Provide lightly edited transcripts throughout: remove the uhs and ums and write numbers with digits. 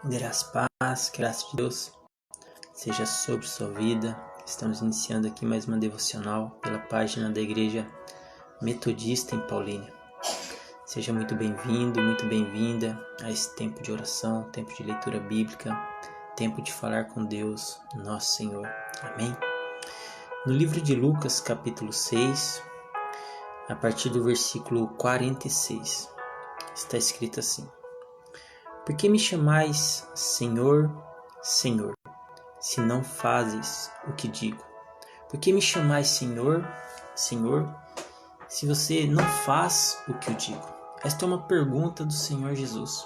Graça e paz, que a graça de Deus seja sobre sua vida. Estamos iniciando aqui mais uma devocional pela página da Igreja Metodista em Paulínia. Seja muito bem-vindo, muito bem-vinda a esse tempo de oração, tempo de leitura bíblica, tempo de falar com Deus, nosso Senhor. Amém? No livro de Lucas, capítulo 6, a partir do versículo 46, está escrito assim: Por que me chamais Senhor, Senhor, se não fazes o que digo? Por que me chamais Senhor, Senhor, se você não faz o que eu digo? Esta é uma pergunta do Senhor Jesus,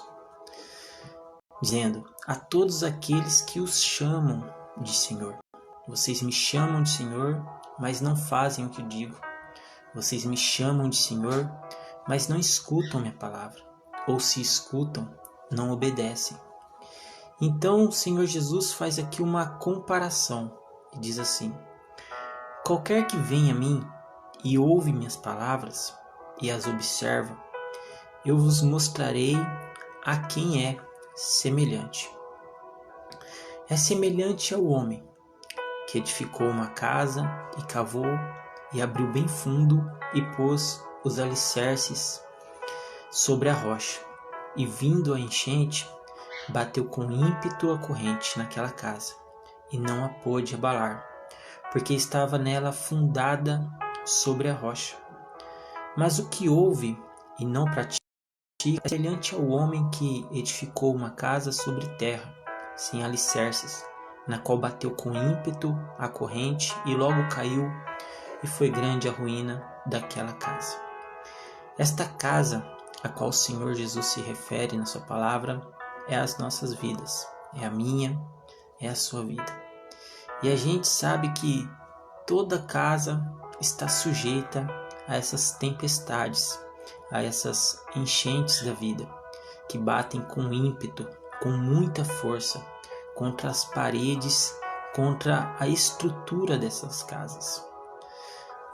dizendo a todos aqueles que os chamam de Senhor: vocês me chamam de Senhor, mas não fazem o que eu digo. Vocês me chamam de Senhor, mas não escutam minha palavra. Ou se escutam, não obedecem. Então o Senhor Jesus faz aqui uma comparação e diz assim: qualquer que vem a mim e ouve minhas palavras e as observa, eu vos mostrarei a quem é semelhante. É semelhante ao homem que edificou uma casa e cavou e abriu bem fundo e pôs os alicerces sobre a rocha. E vindo a enchente, bateu com ímpeto a corrente naquela casa, e não a pôde abalar, porque estava nela fundada sobre a rocha. Mas o que ouve e não pratica é semelhante ao homem que edificou uma casa sobre terra, sem alicerces, na qual bateu com ímpeto a corrente, e logo caiu, e foi grande a ruína daquela casa. Esta casa a qual o Senhor Jesus se refere na sua palavra é as nossas vidas, é a minha, é a sua vida. E a gente sabe que toda casa está sujeita a essas tempestades, a essas enchentes da vida, que batem com ímpeto, com muita força, contra as paredes, contra a estrutura dessas casas.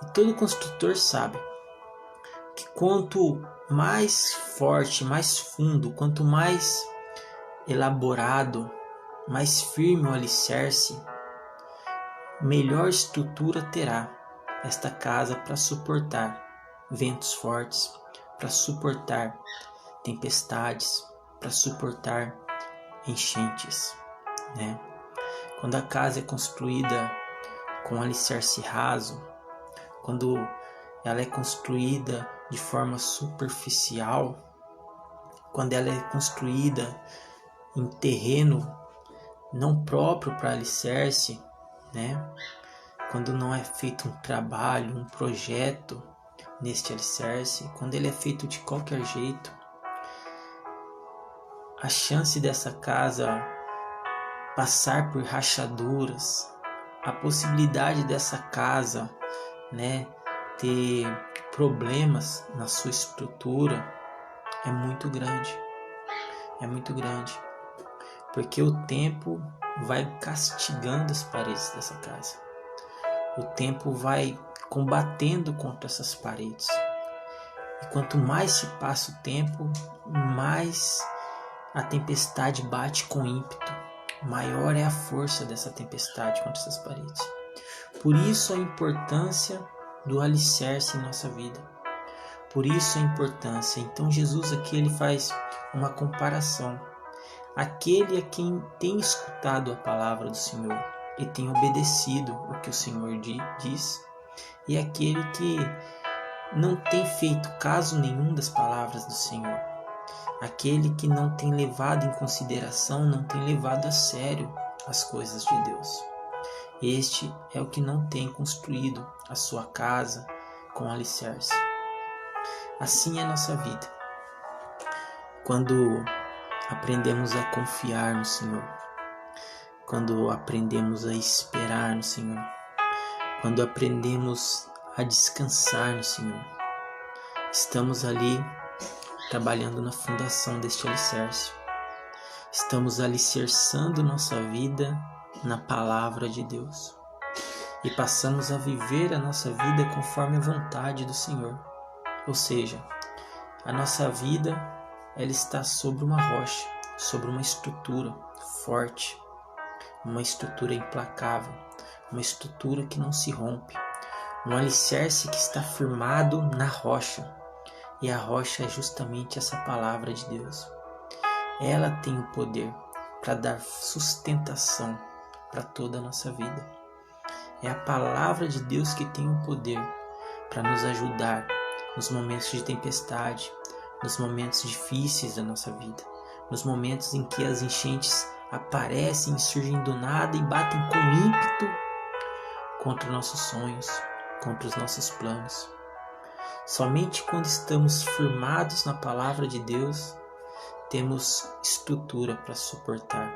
E todo construtor sabe que quanto mais forte, mais fundo, quanto mais elaborado, mais firme o alicerce, melhor estrutura terá esta casa para suportar ventos fortes, para suportar tempestades, para suportar enchentes, né? Quando a casa é construída com alicerce raso, quando ela é construída de forma superficial, quando ela é construída em terreno não próprio para alicerce, né? Quando não é feito um trabalho, um projeto neste alicerce, quando ele é feito de qualquer jeito, a chance dessa casa passar por rachaduras, a possibilidade dessa casa, né, ter problemas na sua estrutura é muito grande. É muito grande. Porque o tempo vai castigando as paredes dessa casa. O tempo vai combatendo contra essas paredes. E quanto mais se passa o tempo, mais a tempestade bate com ímpeto. Maior é a força dessa tempestade contra essas paredes. Por isso a importância do alicerce em nossa vida. Por isso a importância. Então Jesus aqui ele faz uma comparação. Aquele a quem tem escutado a palavra do Senhor e tem obedecido o que o Senhor diz, e aquele que não tem feito caso nenhum das palavras do Senhor. Aquele que não tem levado em consideração, não tem levado a sério as coisas de Deus. Este é o que não tem construído a sua casa com alicerce. Assim é a nossa vida. Quando aprendemos a confiar no Senhor, quando aprendemos a esperar no Senhor, quando aprendemos a descansar no Senhor, estamos ali trabalhando na fundação deste alicerce. Estamos alicerçando nossa vida na palavra de Deus e passamos a viver a nossa vida conforme a vontade do Senhor. Ou seja, a nossa vida ela está sobre uma rocha, sobre uma estrutura forte, uma estrutura implacável, uma estrutura que não se rompe, um alicerce que está firmado na rocha. E a rocha é justamente essa palavra de Deus. Ela tem o poder para dar sustentação para toda a nossa vida. É a palavra de Deus que tem o poder para nos ajudar nos momentos de tempestade, nos momentos difíceis da nossa vida, nos momentos em que as enchentes aparecem, surgem do nada e batem com ímpeto contra nossos sonhos, contra os nossos planos. Somente quando estamos firmados na palavra de Deus, temos estrutura para suportar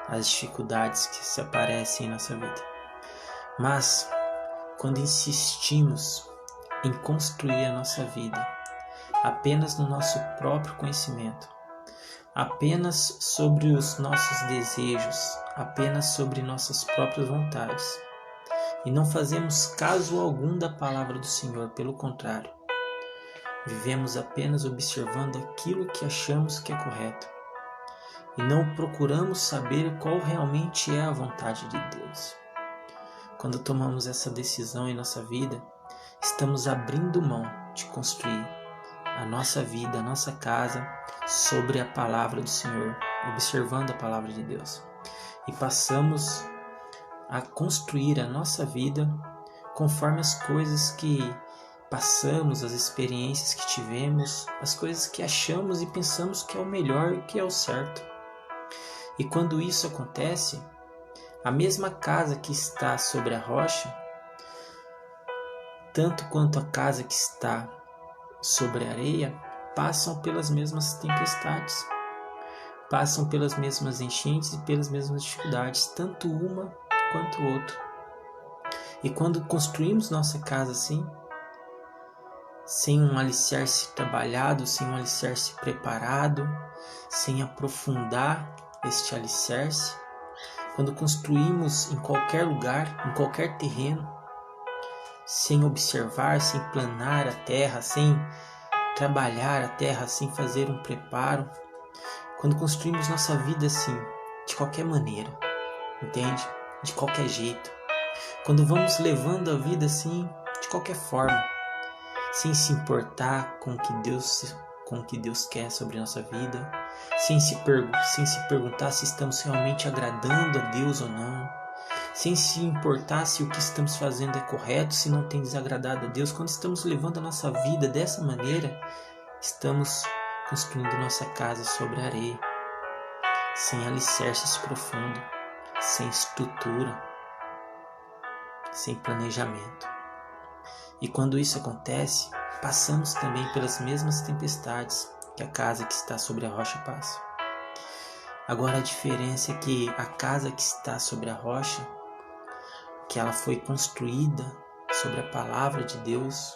as dificuldades que se aparecem em nossa vida. Mas, quando insistimos em construir a nossa vida apenas no nosso próprio conhecimento, apenas sobre os nossos desejos, apenas sobre nossas próprias vontades, e não fazemos caso algum da palavra do Senhor, pelo contrário, vivemos apenas observando aquilo que achamos que é correto e não procuramos saber qual realmente é a vontade de Deus. Quando tomamos essa decisão em nossa vida, estamos abrindo mão de construir a nossa vida, a nossa casa sobre a palavra do Senhor, observando a palavra de Deus. E passamos a construir a nossa vida conforme as coisas que passamos, as experiências que tivemos, as coisas que achamos e pensamos que é o melhor e que é o certo. E quando isso acontece, a mesma casa que está sobre a rocha, tanto quanto a casa que está sobre a areia, passam pelas mesmas tempestades, passam pelas mesmas enchentes e pelas mesmas dificuldades, tanto uma quanto outra. E quando construímos nossa casa assim, sem um alicerce trabalhado, sem um alicerce preparado, sem aprofundar este alicerce, quando construímos em qualquer lugar, em qualquer terreno, sem observar, sem planar a terra, sem trabalhar a terra, sem fazer um preparo, quando construímos nossa vida assim, de qualquer maneira, entende? De qualquer jeito, quando vamos levando a vida assim, de qualquer forma, sem se importar com o que Deus quer sobre a nossa vida, sem se perguntar se estamos realmente agradando a Deus ou não, sem se importar se o que estamos fazendo é correto, se não tem desagradado a Deus. Quando estamos levando a nossa vida dessa maneira, estamos construindo nossa casa sobre a areia, sem alicerces profundos, sem estrutura, sem planejamento. E quando isso acontece, passamos também pelas mesmas tempestades que a casa que está sobre a rocha passa. Agora a diferença é que a casa que está sobre a rocha, que ela foi construída sobre a palavra de Deus,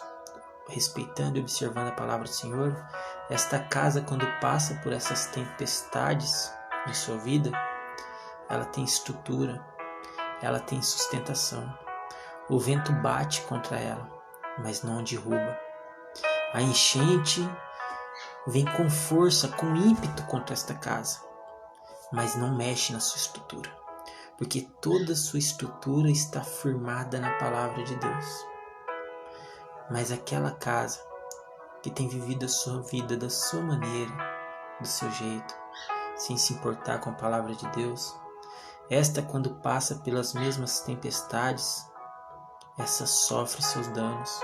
respeitando e observando a palavra do Senhor, esta casa, quando passa por essas tempestades em sua vida, ela tem estrutura, ela tem sustentação. O vento bate contra ela, mas não a derruba. A enchente vem com força, com ímpeto contra esta casa, mas não mexe na sua estrutura, porque toda a sua estrutura está firmada na palavra de Deus. Mas aquela casa que tem vivido a sua vida da sua maneira, do seu jeito, sem se importar com a palavra de Deus, esta, quando passa pelas mesmas tempestades, essa sofre seus danos.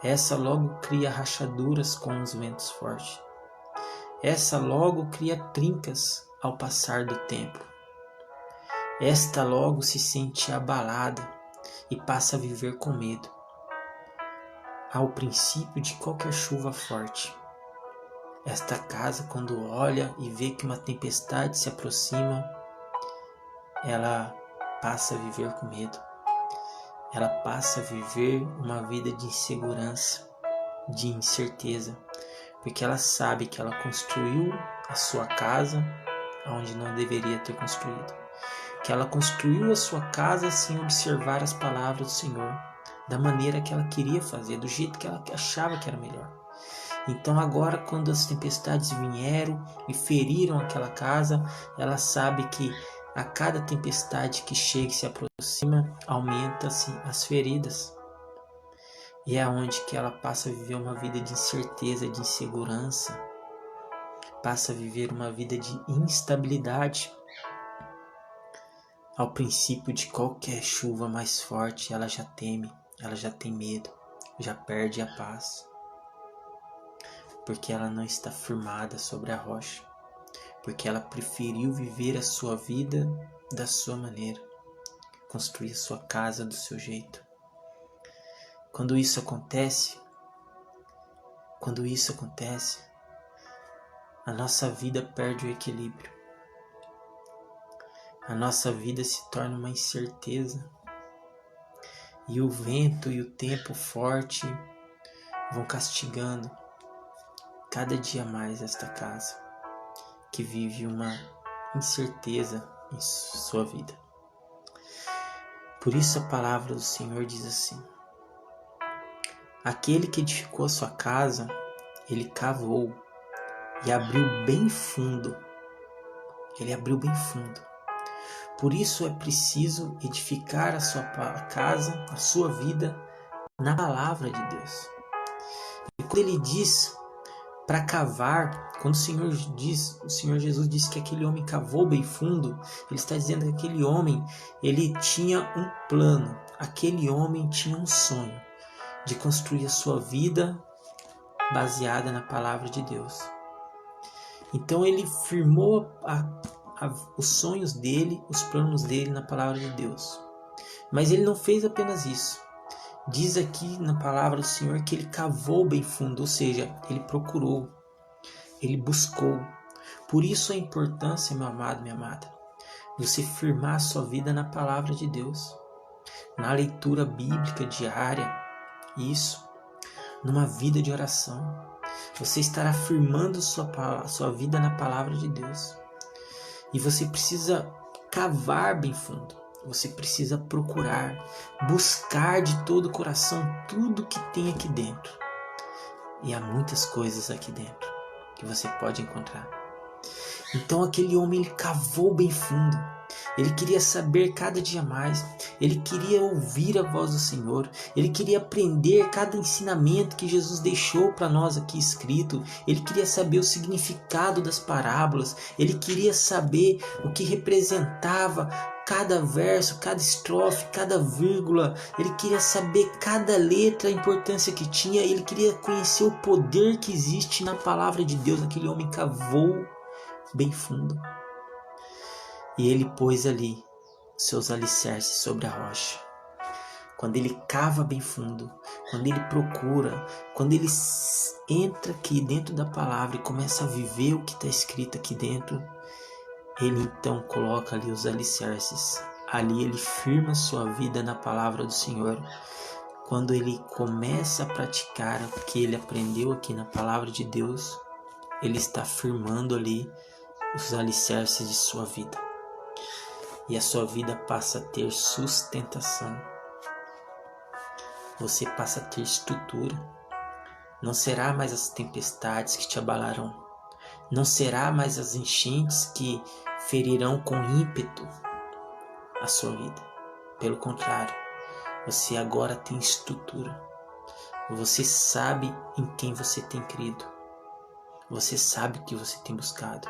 Essa logo cria rachaduras com os ventos fortes. Essa logo cria trincas ao passar do tempo. Esta logo se sente abalada e passa a viver com medo ao princípio de qualquer chuva forte. Esta casa, quando olha e vê que uma tempestade se aproxima, ela passa a viver com medo. Ela passa a viver uma vida de insegurança, de incerteza, porque ela sabe que ela construiu a sua casa onde não deveria ter construído, que ela construiu a sua casa sem observar as palavras do Senhor, da maneira que ela queria fazer, do jeito que ela achava que era melhor. Então agora, quando as tempestades vieram e feriram aquela casa, ela sabe que a cada tempestade que chega e se aproxima, aumenta-se as feridas. E é onde que ela passa a viver uma vida de incerteza, de insegurança, passa a viver uma vida de instabilidade. Ao princípio de qualquer chuva mais forte, ela já teme, ela já tem medo, já perde a paz, porque ela não está firmada sobre a rocha, porque ela preferiu viver a sua vida da sua maneira, construir a sua casa do seu jeito. Quando isso acontece, a nossa vida perde o equilíbrio. A nossa vida se torna uma incerteza. E o vento e o tempo forte vão castigando cada dia mais esta casa, que vive uma incerteza em sua vida. Por isso a palavra do Senhor diz assim: aquele que edificou a sua casa, ele cavou e abriu bem fundo. Ele abriu bem fundo. Por isso é preciso edificar a sua casa, a sua vida, na palavra de Deus. E quando ele diz para cavar, quando o Senhor Jesus disse que aquele homem cavou bem fundo, ele está dizendo que aquele homem, ele tinha um plano, aquele homem tinha um sonho de construir a sua vida baseada na palavra de Deus. Então ele firmou os sonhos dele, os planos dele na palavra de Deus. Mas ele não fez apenas isso. Diz aqui na palavra do Senhor que ele cavou bem fundo, ou seja, ele procurou, ele buscou. Por isso a importância, meu amado, minha amada, você firmar a sua vida na palavra de Deus, na leitura bíblica diária, isso, numa vida de oração. Você estará firmando sua vida na palavra de Deus. E você precisa cavar bem fundo. Você precisa procurar, buscar de todo o coração tudo que tem aqui dentro. E há muitas coisas aqui dentro que você pode encontrar. Então aquele homem, ele cavou bem fundo. Ele queria saber cada dia mais. Ele queria ouvir a voz do Senhor. Ele queria aprender cada ensinamento que Jesus deixou para nós aqui escrito. Ele queria saber o significado das parábolas. Ele queria saber o que representava cada verso, cada estrofe, cada vírgula. Ele queria saber cada letra, a importância que tinha. Ele queria conhecer o poder que existe na palavra de Deus. Aquele homem cavou bem fundo. E ele pôs ali seus alicerces sobre a rocha. Quando ele cava bem fundo, quando ele procura, quando ele entra aqui dentro da palavra e começa a viver o que está escrito aqui dentro, ele então coloca ali os alicerces. Ali ele firma sua vida na palavra do Senhor. Quando ele começa a praticar o que ele aprendeu aqui na palavra de Deus, ele está firmando ali os alicerces de sua vida. E a sua vida passa a ter sustentação. Você passa a ter estrutura. Não será mais as tempestades que te abalarão. Não será mais as enchentes que ferirão com ímpeto a sua vida. Pelo contrário, você agora tem estrutura. Você sabe em quem você tem crido. Você sabe o que você tem buscado.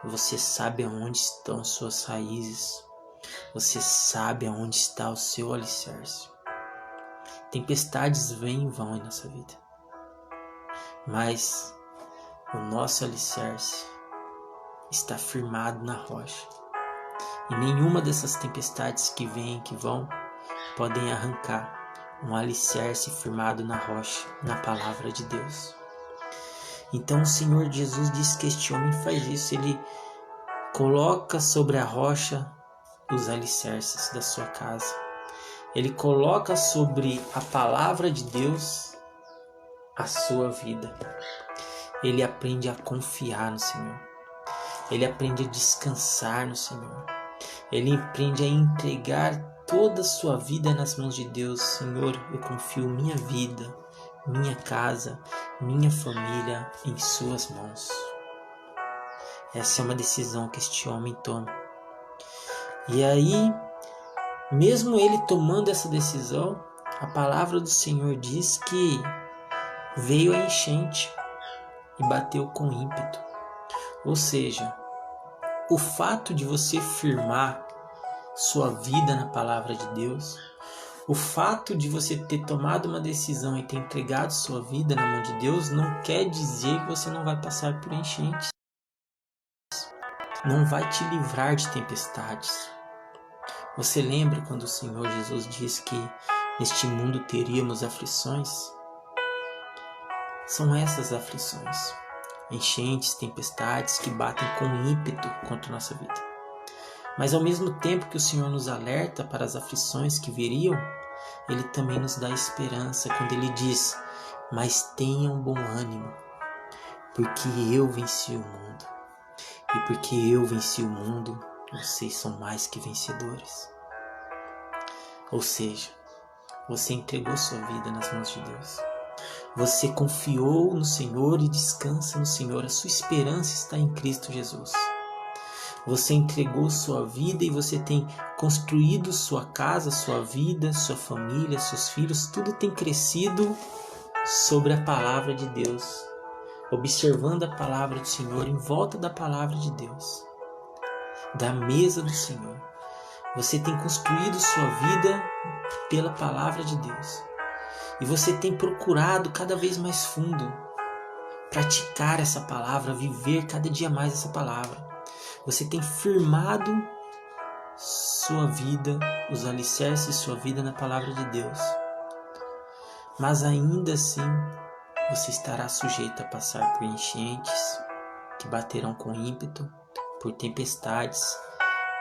Você sabe aonde estão suas raízes. Você sabe aonde está o seu alicerce. Tempestades vêm e vão em nossa vida. Mas o nosso alicerce está firmado na rocha. E nenhuma dessas tempestades que vêm e que vão podem arrancar um alicerce firmado na rocha, na palavra de Deus. Então o Senhor Jesus diz que este homem faz isso. Ele coloca sobre a rocha os alicerces da sua casa. Ele coloca sobre a palavra de Deus a sua vida. Ele aprende a confiar no Senhor. Ele aprende a descansar no Senhor. Ele aprende a entregar toda a sua vida nas mãos de Deus. Senhor, eu confio minha vida, minha casa, minha família em suas mãos. Essa é uma decisão que este homem toma. E aí, mesmo ele tomando essa decisão, a palavra do Senhor diz que veio a enchente e bateu com ímpeto. Ou seja, o fato de você firmar sua vida na palavra de Deus, o fato de você ter tomado uma decisão e ter entregado sua vida na mão de Deus, não quer dizer que você não vai passar por enchentes. Não vai te livrar de tempestades. Você lembra quando o Senhor Jesus disse que neste mundo teríamos aflições? São essas aflições, enchentes, tempestades que batem com ímpeto contra a nossa vida. Mas ao mesmo tempo que o Senhor nos alerta para as aflições que viriam, Ele também nos dá esperança quando Ele diz: mas tenham bom ânimo, porque eu venci o mundo. E porque eu venci o mundo, vocês são mais que vencedores. Ou seja, você entregou sua vida nas mãos de Deus. Você confiou no Senhor e descansa no Senhor. A sua esperança está em Cristo Jesus. Você entregou sua vida e você tem construído sua casa, sua vida, sua família, seus filhos. Tudo tem crescido sobre a palavra de Deus, observando a palavra do Senhor, em volta da palavra de Deus, da mesa do Senhor. Você tem construído sua vida pela palavra de Deus. E você tem procurado cada vez mais fundo praticar essa palavra, viver cada dia mais essa palavra. Você tem firmado sua vida, os alicerces de sua vida na palavra de Deus. Mas ainda assim, você estará sujeito a passar por enchentes que baterão com ímpeto, por tempestades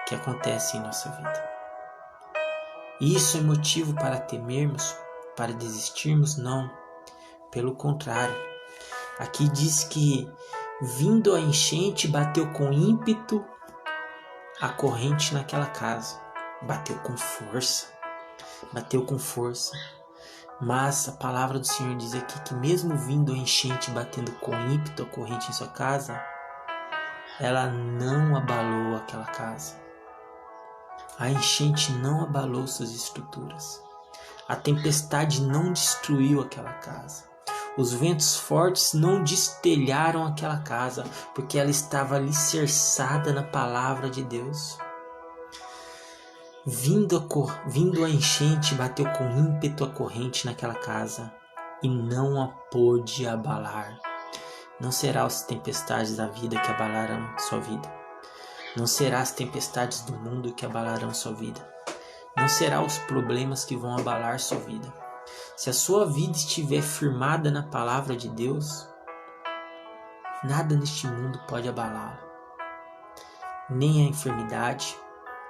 que acontecem em nossa vida. E isso é motivo para temermos, para desistirmos? Não. Pelo contrário. Aqui diz que, vindo a enchente, bateu com ímpeto a corrente naquela casa. Bateu com força. Bateu com força. Mas a palavra do Senhor diz aqui que mesmo vindo a enchente, batendo com ímpeto a corrente em sua casa, ela não abalou aquela casa. A enchente não abalou suas estruturas. A tempestade não destruiu aquela casa. Os ventos fortes não destelharam aquela casa, porque ela estava alicerçada na palavra de Deus. Vindo a enchente, bateu com ímpeto a corrente naquela casa e não a pôde abalar. Não serão as tempestades da vida que abalarão sua vida. Não serão as tempestades do mundo que abalarão sua vida. Não serão os problemas que vão abalar sua vida. Se a sua vida estiver firmada na palavra de Deus, nada neste mundo pode abalá-la. Nem a enfermidade,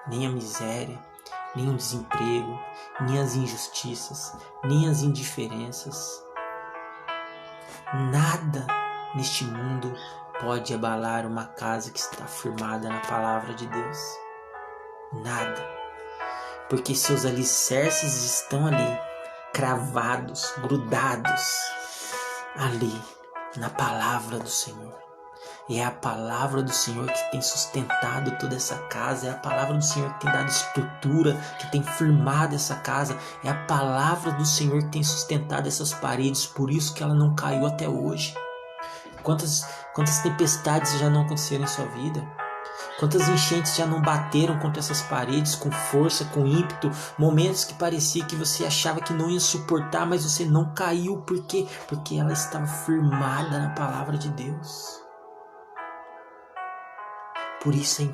nem a miséria, nem o desemprego, nem as injustiças, nem as indiferenças. Nada neste mundo pode abalar uma casa que está firmada na palavra de Deus. Nada. Porque seus alicerces estão ali, cravados, grudados, ali, na palavra do Senhor. E é a palavra do Senhor que tem sustentado toda essa casa. É a palavra do Senhor que tem dado estrutura, que tem firmado essa casa. É a palavra do Senhor que tem sustentado essas paredes. Por isso que ela não caiu até hoje. Quantas tempestades já não aconteceram em sua vida? Quantas enchentes já não bateram contra essas paredes com força, com ímpeto? Momentos que parecia que você achava que não ia suportar, mas você não caiu. Por quê? Porque ela estava firmada na palavra de Deus. Por isso a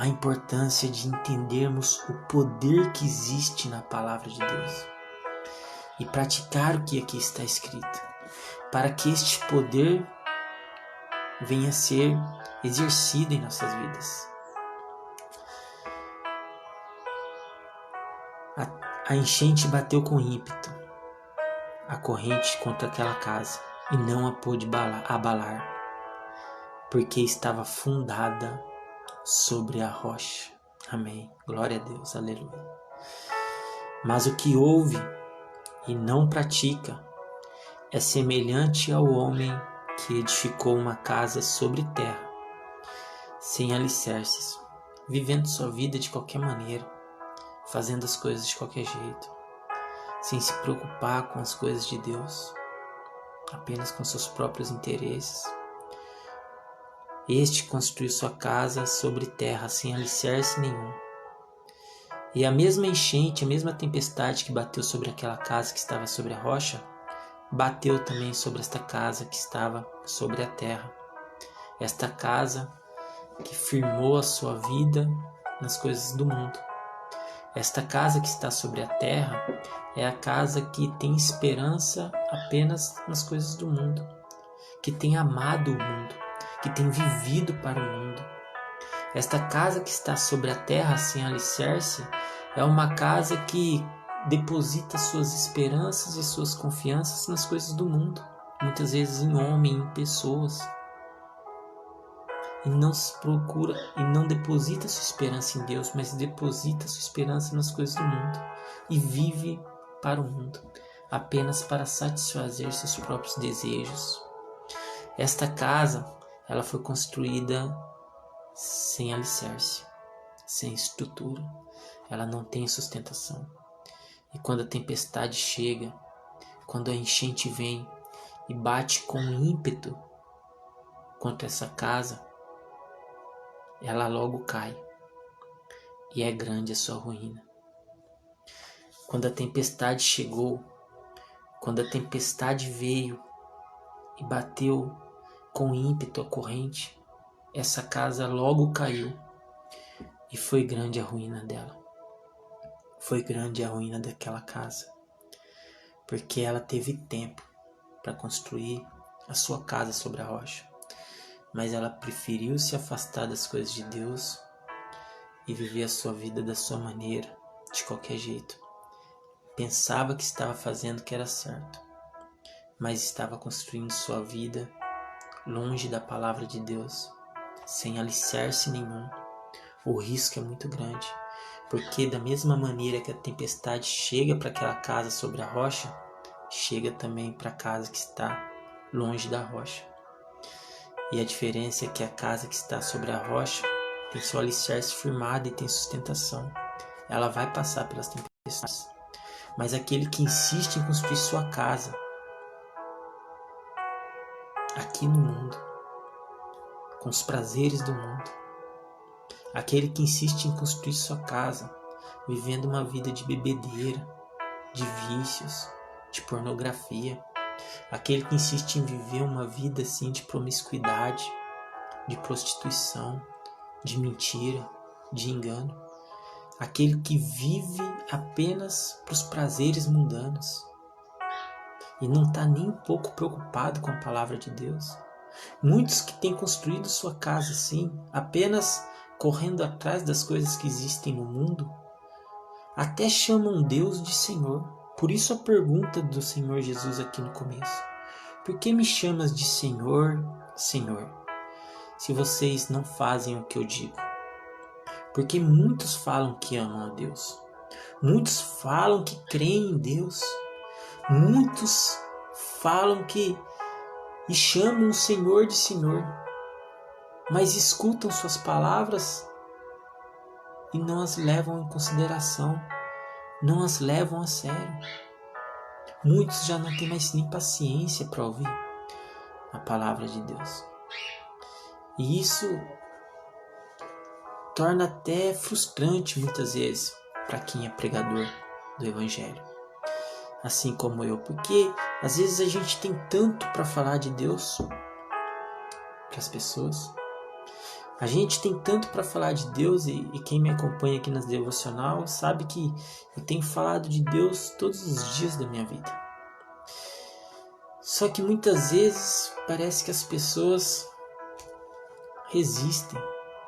importância de entendermos o poder que existe na palavra de Deus e praticar o que aqui está escrito, para que este poder venha a ser exercido em nossas vidas. A enchente bateu com ímpeto a corrente contra aquela casa e não a pôde abalar, porque estava fundada sobre a rocha. Amém. Glória a Deus. Aleluia. Mas o que houve e não pratica, é semelhante ao homem que edificou uma casa sobre terra, sem alicerces, vivendo sua vida de qualquer maneira, fazendo as coisas de qualquer jeito, sem se preocupar com as coisas de Deus, apenas com seus próprios interesses. Este construiu sua casa sobre terra, sem alicerce nenhum. E a mesma enchente, a mesma tempestade que bateu sobre aquela casa que estava sobre a rocha, bateu também sobre esta casa que estava sobre a terra. Esta casa que firmou a sua vida nas coisas do mundo. Esta casa que está sobre a terra é a casa que tem esperança apenas nas coisas do mundo, que tem amado o mundo, que tem vivido para o mundo. Esta casa que está sobre a terra sem alicerce é uma casa que deposita suas esperanças e suas confianças nas coisas do mundo, muitas vezes em homem, em pessoas. E não se procura e não deposita sua esperança em Deus, mas deposita sua esperança nas coisas do mundo e vive para o mundo, apenas para satisfazer seus próprios desejos. Esta casa, ela foi construída sem alicerce, sem estrutura. Ela não tem sustentação. E quando a tempestade chega, quando a enchente vem e bate com ímpeto contra essa casa, ela logo cai, e é grande a sua ruína. Quando a tempestade chegou, quando a tempestade veio e bateu com ímpeto a corrente, essa casa logo caiu, e foi grande a ruína dela. Foi grande a ruína daquela casa, porque ela teve tempo para construir a sua casa sobre a rocha, mas ela preferiu se afastar das coisas de Deus e viver a sua vida da sua maneira, de qualquer jeito. Pensava que estava fazendo o que era certo, mas estava construindo sua vida longe da palavra de Deus, sem alicerce nenhum. O risco é muito grande, porque da mesma maneira que a tempestade chega para aquela casa sobre a rocha, chega também para a casa que está longe da rocha. E a diferença é que a casa que está sobre a rocha tem seu alicerce firmado e tem sustentação. Ela vai passar pelas tempestades. Mas aquele que insiste em construir sua casa aqui no mundo, com os prazeres do mundo, aquele que insiste em construir sua casa vivendo uma vida de bebedeira, de vícios, de pornografia, aquele que insiste em viver uma vida assim de promiscuidade, de prostituição, de mentira, de engano, aquele que vive apenas para os prazeres mundanos e não está nem um pouco preocupado com a palavra de Deus. Muitos que têm construído sua casa assim, apenas correndo atrás das coisas que existem no mundo, até chamam Deus de Senhor. Por isso a pergunta do Senhor Jesus aqui no começo: por que me chamas de Senhor, Senhor, se vocês não fazem o que eu digo? Porque muitos falam que amam a Deus, muitos falam que creem em Deus, muitos falam que e chamam o Senhor de Senhor, mas escutam suas palavras e não as levam em consideração, não as levam a sério. Muitos já não têm mais nem paciência para ouvir a palavra de Deus. E isso torna até frustrante muitas vezes para quem é pregador do Evangelho, assim como eu, porque às vezes a gente tem tanto para falar de Deus para as pessoas, a gente tem tanto para falar de Deus, e quem me acompanha aqui nas devocional sabe que eu tenho falado de Deus todos os dias da minha vida. Só que muitas vezes parece que as pessoas resistem,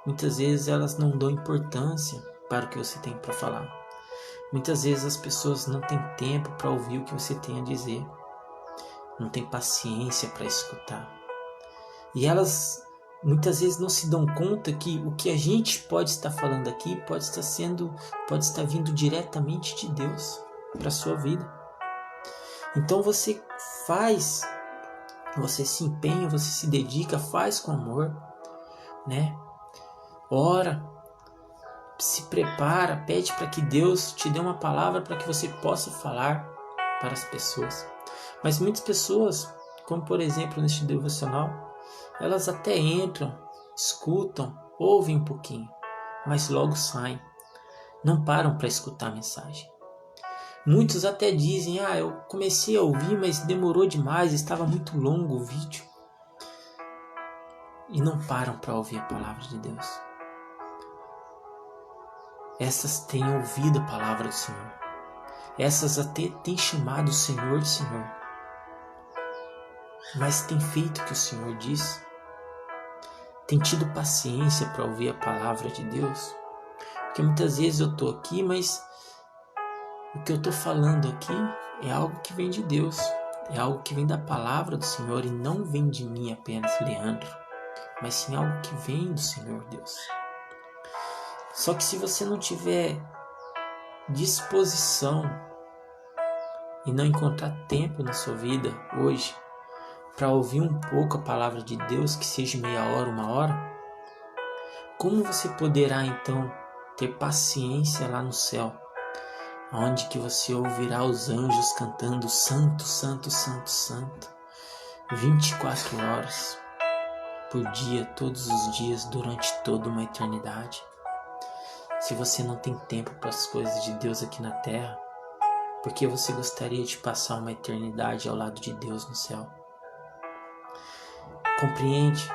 muitas vezes elas não dão importância para o que você tem para falar. Muitas vezes as pessoas não têm tempo para ouvir o que você tem a dizer, não têm paciência para escutar. E elas muitas vezes não se dão conta que o que a gente pode estar falando aqui pode estar vindo diretamente de Deus para a sua vida. Então você você se empenha, você se dedica, faz com amor, né? Ora, se prepara, pede para que Deus te dê uma palavra para que você possa falar para as pessoas. Mas muitas pessoas, como por exemplo neste devocional, elas até entram, escutam, ouvem um pouquinho, mas logo saem, não param para escutar a mensagem. Muitos até dizem, eu comecei a ouvir, mas demorou demais, estava muito longo o vídeo. E não param para ouvir a palavra de Deus. Essas têm ouvido a palavra do Senhor. Essas até têm chamado o Senhor de Senhor. Mas têm feito o que o Senhor diz. Têm tido paciência para ouvir a palavra de Deus. Porque muitas vezes eu estou aqui, mas o que eu estou falando aqui é algo que vem de Deus. É algo que vem da palavra do Senhor e não vem de mim apenas, Leandro. Mas sim algo que vem do Senhor Deus. Só que se você não tiver disposição e não encontrar tempo na sua vida hoje para ouvir um pouco a palavra de Deus, que seja meia hora, 1 hora, como você poderá então ter paciência lá no céu, onde que você ouvirá os anjos cantando Santo, Santo, Santo, Santo, 24 horas por dia, todos os dias, durante toda uma eternidade? Se você não tem tempo para as coisas de Deus aqui na terra, por que você gostaria de passar uma eternidade ao lado de Deus no céu? Compreende?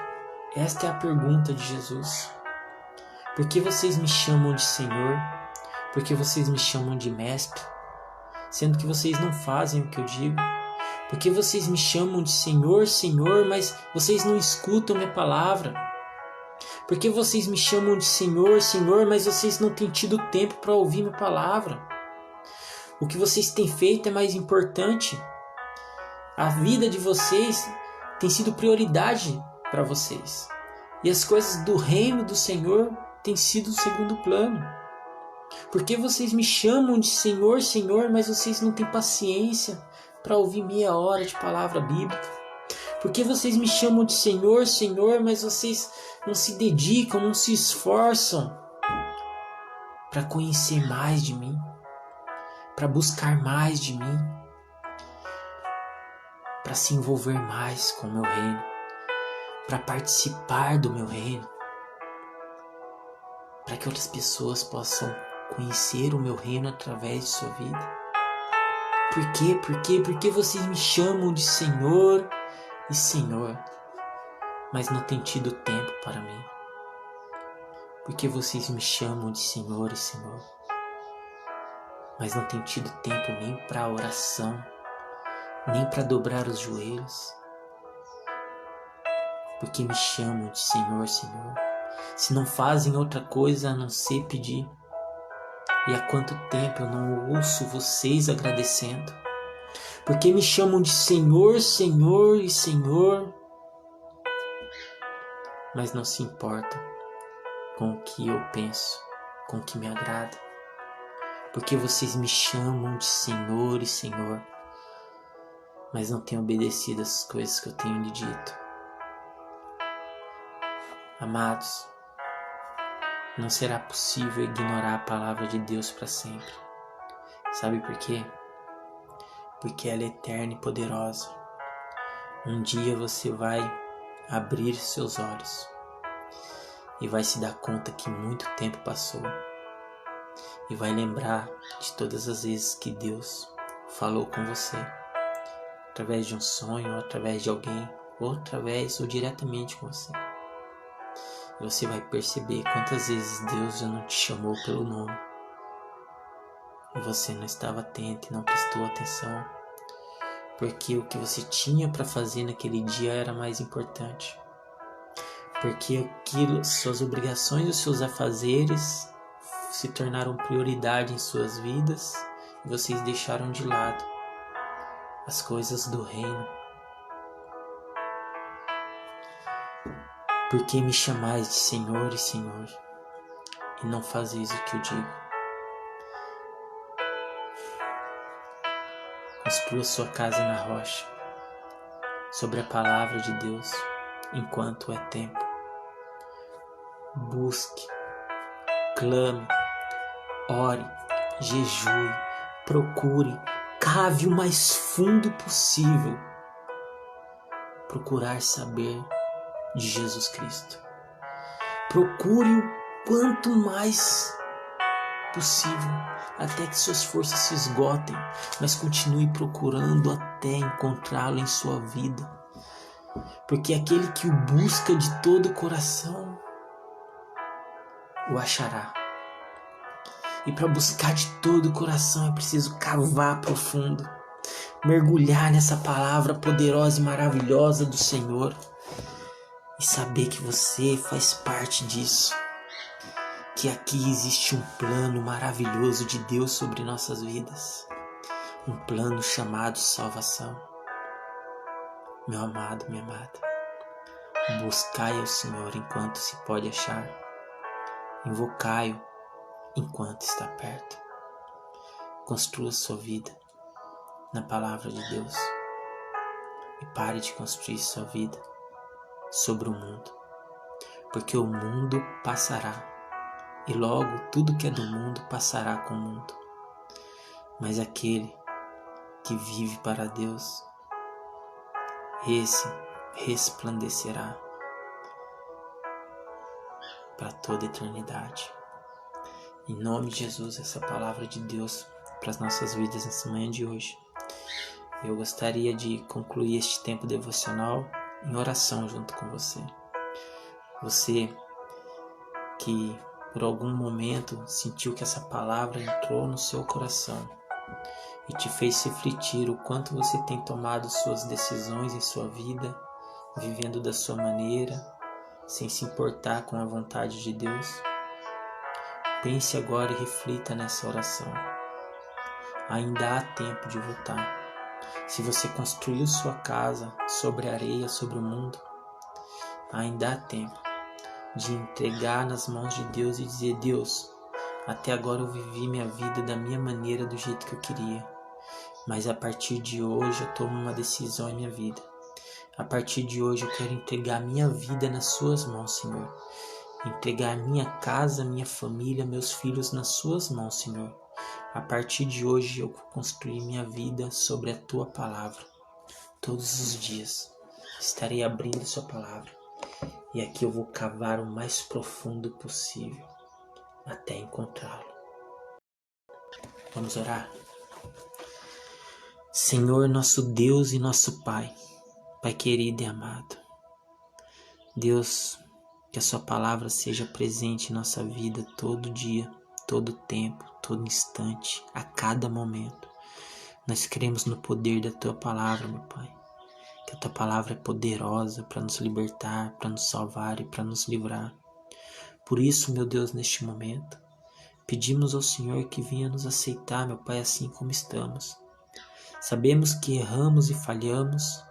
Esta é a pergunta de Jesus. Por que vocês me chamam de Senhor? Por que vocês me chamam de Mestre? Sendo que vocês não fazem o que eu digo. Por que vocês me chamam de Senhor, Senhor, mas vocês não escutam minha palavra? Por que vocês me chamam de Senhor, Senhor, mas vocês não têm tido tempo para ouvir minha palavra? O que vocês têm feito é mais importante. A vida de vocês tem sido prioridade para vocês. E as coisas do reino do Senhor têm sido o segundo plano. Por que vocês me chamam de Senhor, Senhor, mas vocês não têm paciência para ouvir meia hora de palavra bíblica? Por que vocês me chamam de Senhor, Senhor, mas vocês não se dedicam, não se esforçam para conhecer mais de mim, para buscar mais de mim, para se envolver mais com o meu reino, para participar do meu reino, para que outras pessoas possam conhecer o meu reino através de sua vida? Por quê? Por que vocês me chamam de Senhor e Senhor, mas não têm tido tempo para mim? Por que vocês me chamam de Senhor e Senhor, mas não têm tido tempo nem para oração, nem para dobrar os joelhos? Por que me chamam de Senhor, Senhor, se não fazem outra coisa a não ser pedir? E há quanto tempo eu não ouço vocês agradecendo? Por que me chamam de Senhor, Senhor e Senhor, mas não se importam com o que eu penso, com o que me agrada? Porque vocês me chamam de Senhor e Senhor, mas não têm obedecido as coisas que eu tenho lhe dito. Amados, não será possível ignorar a palavra de Deus para sempre. Sabe por quê? Porque ela é eterna e poderosa. Um dia você vai abrir seus olhos e vai se dar conta que muito tempo passou, e vai lembrar de todas as vezes que Deus falou com você, através de um sonho, ou através de alguém, ou através ou diretamente com você. E você vai perceber quantas vezes Deus já não te chamou pelo nome e você não estava atento e não prestou atenção, porque o que você tinha para fazer naquele dia era mais importante, porque suas obrigações e os seus afazeres se tornaram prioridade em suas vidas e vocês deixaram de lado as coisas do reino. Por que me chamais de Senhor e Senhor e não fazeis o que eu digo? Com Construa sua casa na rocha, sobre a palavra de Deus, enquanto é tempo. Busque, clame, ore, jejue, procure, cave o mais fundo possível. Procurar saber de Jesus Cristo. Procure o quanto mais possível, até que suas forças se esgotem, mas continue procurando até encontrá-lo em sua vida. Porque aquele que o busca de todo o coração o achará. E para buscar de todo o coração é preciso cavar profundo, mergulhar nessa palavra poderosa e maravilhosa do Senhor e saber que você faz parte disso, que aqui existe um plano maravilhoso de Deus sobre nossas vidas, um plano chamado salvação. Meu amado, minha amada, buscai ao Senhor enquanto se pode achar, invocai-o enquanto está perto. Construa sua vida na palavra de Deus e pare de construir sua vida sobre o mundo, porque o mundo passará e logo tudo que é do mundo passará com o mundo, mas aquele que vive para Deus, esse resplandecerá para toda a eternidade. Em nome de Jesus, essa palavra de Deus para as nossas vidas nessa manhã de hoje. Eu gostaria de concluir este tempo devocional em oração junto com você. Você que por algum momento sentiu que essa palavra entrou no seu coração e te fez refletir o quanto você tem tomado suas decisões em sua vida, vivendo da sua maneira, sem se importar com a vontade de Deus. Pense agora e reflita nessa oração. Ainda há tempo de voltar. Se você construiu sua casa sobre a areia, sobre o mundo, ainda há tempo de entregar nas mãos de Deus e dizer: Deus, até agora eu vivi minha vida da minha maneira, do jeito que eu queria, mas a partir de hoje eu tomo uma decisão em minha vida. A partir de hoje eu quero entregar minha vida nas suas mãos, Senhor. Entregar minha casa, minha família, meus filhos nas suas mãos, Senhor. A partir de hoje eu vou construir minha vida sobre a tua palavra. Todos os dias estarei abrindo sua palavra e aqui eu vou cavar o mais profundo possível até encontrá-lo. Vamos orar? Senhor, nosso Deus e nosso Pai, Pai querido e amado, Deus, que a sua palavra seja presente em nossa vida todo dia, todo tempo, todo instante, a cada momento. Nós cremos no poder da tua palavra, meu Pai. Que a tua palavra é poderosa para nos libertar, para nos salvar e para nos livrar. Por isso, meu Deus, neste momento, pedimos ao Senhor que venha nos aceitar, meu Pai, assim como estamos. Sabemos que erramos e falhamos,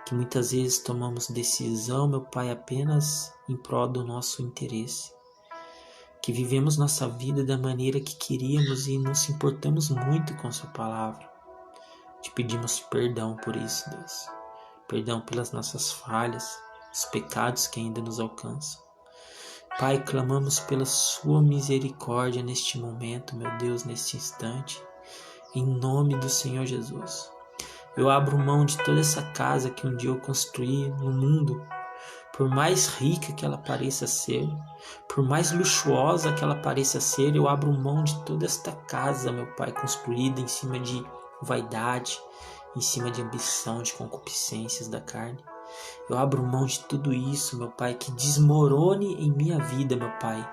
que muitas vezes tomamos decisão, meu Pai, apenas em prol do nosso interesse. Que vivemos nossa vida da maneira que queríamos e nos importamos muito com a sua palavra. Te pedimos perdão por isso, Deus. Perdão pelas nossas falhas, os pecados que ainda nos alcançam. Pai, clamamos pela sua misericórdia neste momento, meu Deus, neste instante. Em nome do Senhor Jesus. Eu abro mão de toda essa casa que um dia eu construí no mundo. Por mais rica que ela pareça ser, por mais luxuosa que ela pareça ser, eu abro mão de toda esta casa, meu Pai, construída em cima de vaidade, em cima de ambição, de concupiscências da carne. Eu abro mão de tudo isso, meu Pai, que desmorone em minha vida, meu Pai,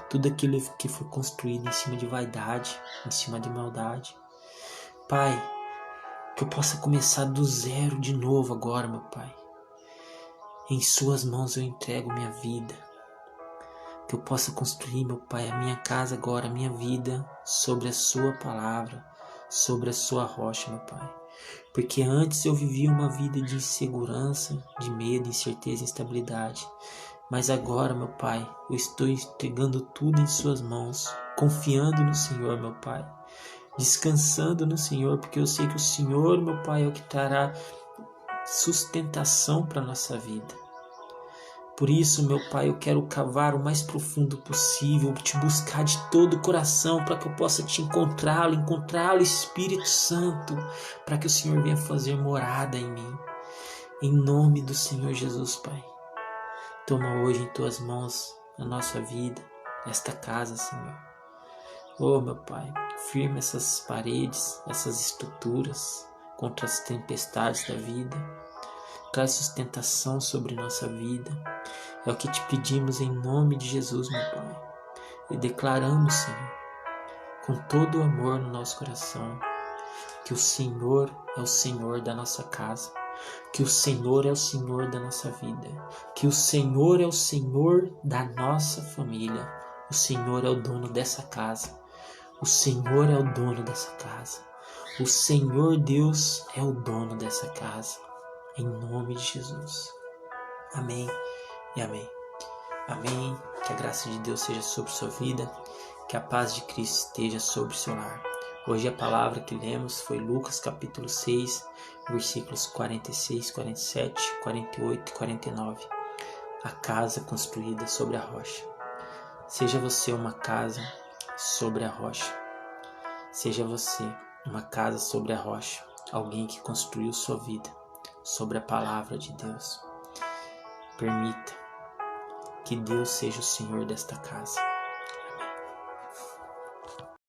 tudo aquilo que foi construído em cima de vaidade, em cima de maldade. Pai, que eu possa começar do zero de novo agora, meu Pai. Em suas mãos eu entrego minha vida. Que eu possa construir, meu Pai, a minha casa agora, a minha vida, sobre a sua palavra, sobre a sua rocha, meu Pai. Porque antes eu vivia uma vida de insegurança, de medo, incerteza e instabilidade. Mas agora, meu Pai, eu estou entregando tudo em suas mãos, confiando no Senhor, meu Pai. descansando no Senhor, porque eu sei que o Senhor, meu Pai, é o que trará sustentação para a nossa vida. Por isso, meu Pai, eu quero cavar o mais profundo possível, te buscar de todo o coração para que eu possa te encontrá-lo, Espírito Santo, para que o Senhor venha fazer morada em mim. Em nome do Senhor Jesus, Pai. Toma hoje em tuas mãos a nossa vida, esta casa, Senhor. Oh, meu Pai, firma essas paredes, essas estruturas contra as tempestades da vida. Traz sustentação sobre nossa vida. É o que te pedimos em nome de Jesus, meu Pai. E declaramos, Senhor, com todo o amor no nosso coração, que o Senhor é o Senhor da nossa casa, que o Senhor é o Senhor da nossa vida, que o Senhor é o Senhor da nossa família. O Senhor é o dono dessa casa. O Senhor é o dono dessa casa. O Senhor Deus é o dono dessa casa. Em nome de Jesus. Amém e amém. Amém. Que a graça de Deus seja sobre sua vida. Que a paz de Cristo esteja sobre seu lar. Hoje a palavra que lemos foi Lucas capítulo 6, versículos 46, 47, 48 e 49. A casa construída sobre a rocha. Seja você uma casa sobre a rocha. Seja você uma casa sobre a rocha. Alguém que construiu sua vida sobre a palavra de Deus. Permita que Deus seja o Senhor desta casa.